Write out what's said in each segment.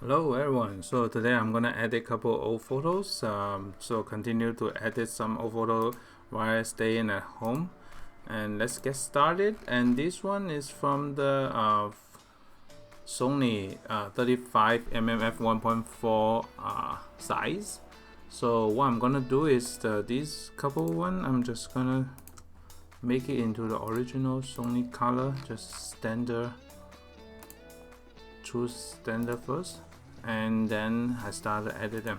Hello everyone, so today I'm gonna edit a couple old photos, so continue to edit some old photo while staying at home, and let's get started. And this one is from the Sony 35mm F1.4 size. So what I'm gonna do is this couple one, I'm just gonna make it into the original Sony color, just standard, choose standard first, and then I started edit them.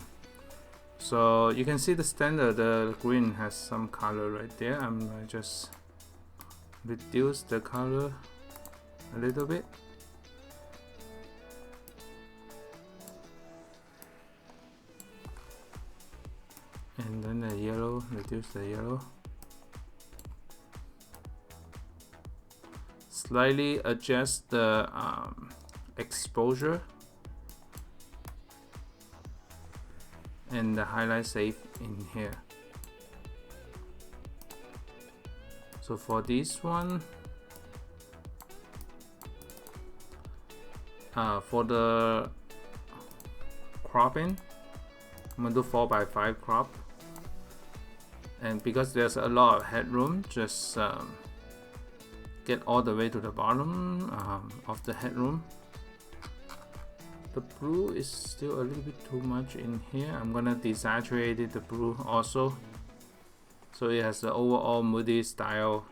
So you can see the standard, the green has some color right there. I'm gonna just reduce the color a little bit. And then the yellow, reduce the yellow. Slightly adjust the exposure. And the highlight safe in here. So for this one, for the cropping, I'm gonna do 4:5 crop, and because there's a lot of headroom, just get all the way to the bottom of the headroom. The blue is still a little bit too much in here. I'm gonna desaturate the blue also, so it has the overall moody style.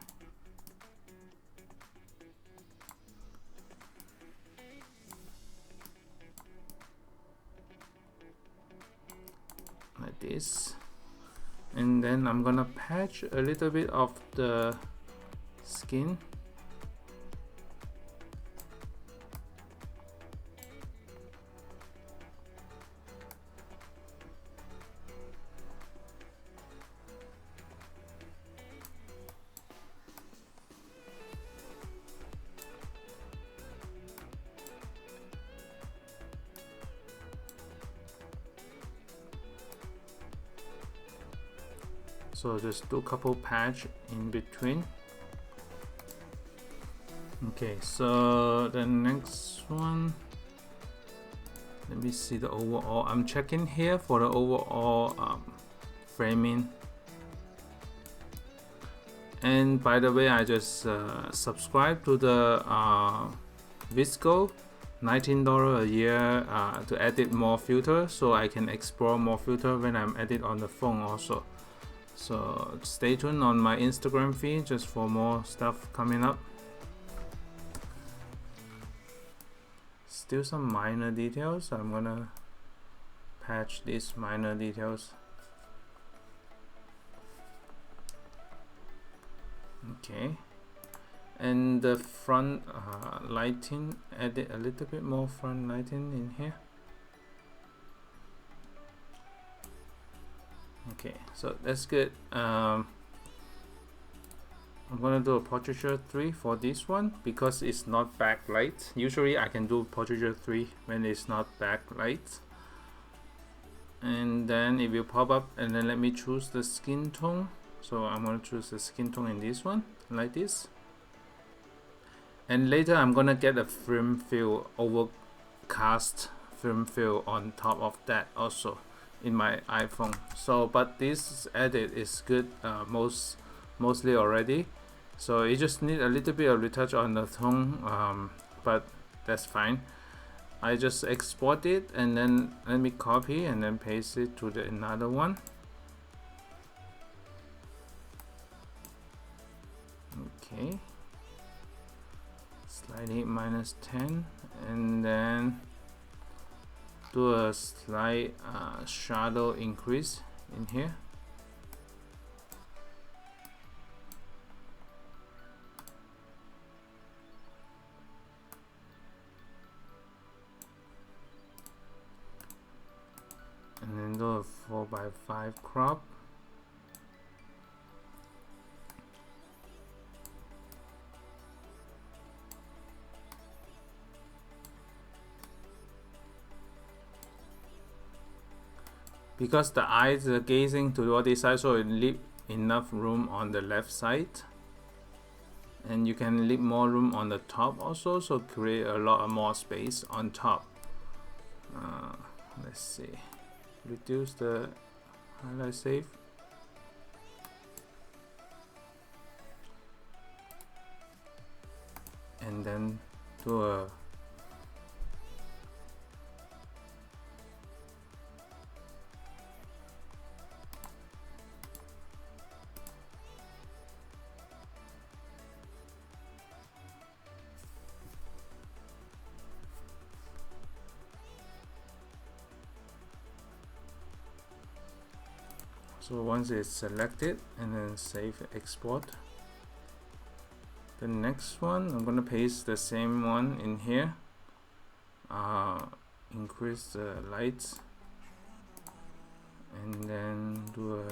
Like this. And then I'm gonna patch a little bit of the skin. So just do a couple patch in between. Okay, so the next one, let me see the overall. I'm checking here for the overall framing. And by the way, I just subscribed to the Visco, $19 a year to edit more filters, so I can explore more filter when I'm edit on the phone also. So stay tuned on my Instagram feed just for more stuff coming up. Still some minor details. I'm gonna patch these minor details. Okay, and the front lighting, edit a little bit more front lighting in here. Okay, so that's good. I'm gonna do a portraiture 3 for this one because it's not backlight. Usually I can do portraiture 3 when it's not backlight. And then it will pop up, and then let me choose the skin tone. So I'm gonna choose the skin tone in this one, like this. And later I'm gonna get a film fill, overcast film fill on top of that also in my iPhone. So but this edit is good mostly already, so you just need a little bit of retouch on the tone, but that's fine. I just export it, and then let me copy and then paste it to the another one. Okay, slightly -10, and then do a slight shadow increase in here. And then do a 4:5 crop. Because the eyes are gazing toward this side, so it leave enough room on the left side, and you can leave more room on the top also, so create a lot more space on top. let's see, reduce the highlight save, and then do a so once it's selected, and then save export. The next one, I'm gonna paste the same one in here. Increase the lights, and then do a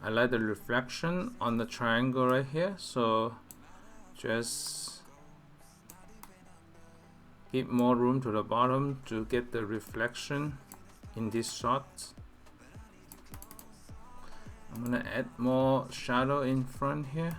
I like the reflection on the triangle right here, so just give more room to the bottom to get the reflection in this shot. I'm gonna add more shadow in front here.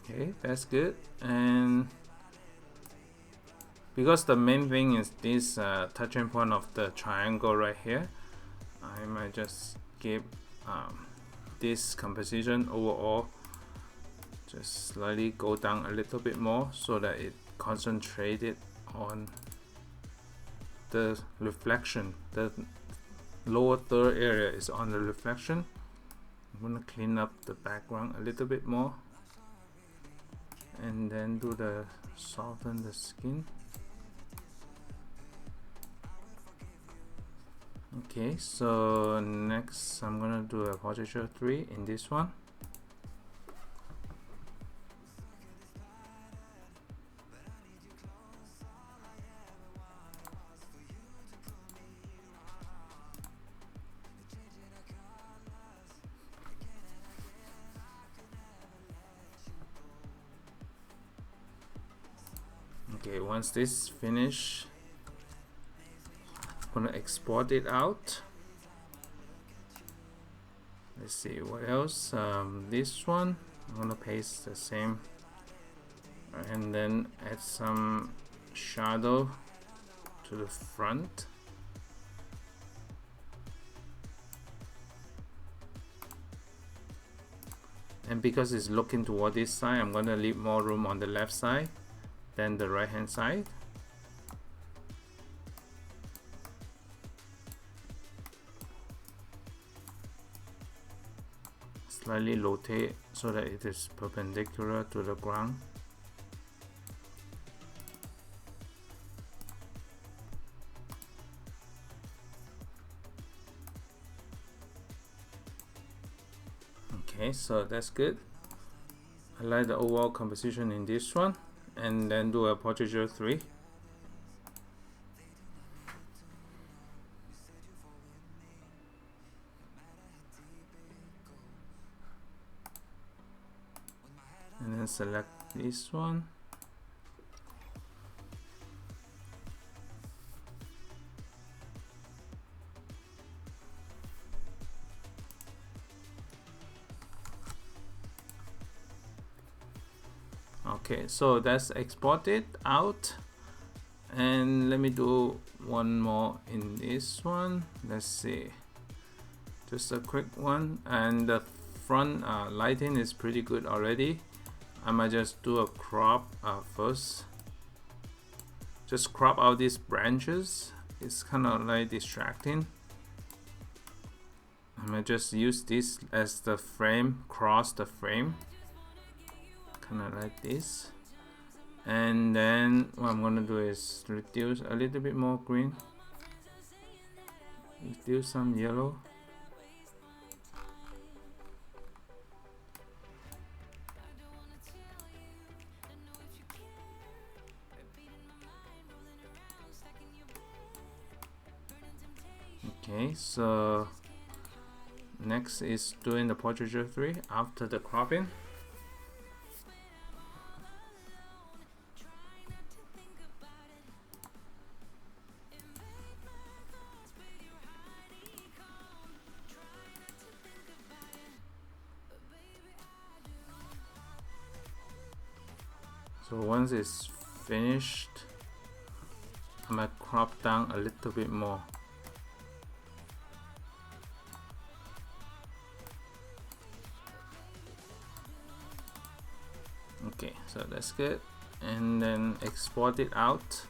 Okay, that's good. And because the main thing is this touching point of the triangle right here, I might just give this composition overall just slightly go down a little bit more so that it concentrated on the reflection. The lower third area is on the reflection. I'm gonna clean up the background a little bit more, and then do the soften the skin. Okay, so next I'm gonna do a portraiture 3 in this one. Okay, once this finish, I'm gonna export it out. Let's see what else. This one I'm gonna paste the same, and then add some shadow to the front. And because it's looking toward this side, I'm gonna leave more room on the left side than the right hand side. Slightly rotate so that it is perpendicular to the ground. Okay, so that's good. I like the overall composition in this one, and then do a portraiture 3. And then select this one. Okay, so that's exported out, and let me do one more in this one. Let's see, just a quick one, and the front lighting is pretty good already. I might just do a crop first, just crop out these branches. It's kind of like distracting. I might just use this as the frame, cross the frame, kind of like this. And then what I'm gonna do is reduce a little bit more green, reduce some yellow. Okay, so Next is doing the portraiture 3 after the cropping. So once it's finished, I might crop down a little bit more. Okay, so that's good, and then export it out.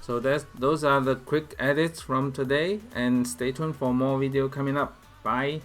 So those are the quick edits from today, and stay tuned for more video coming up. Bye.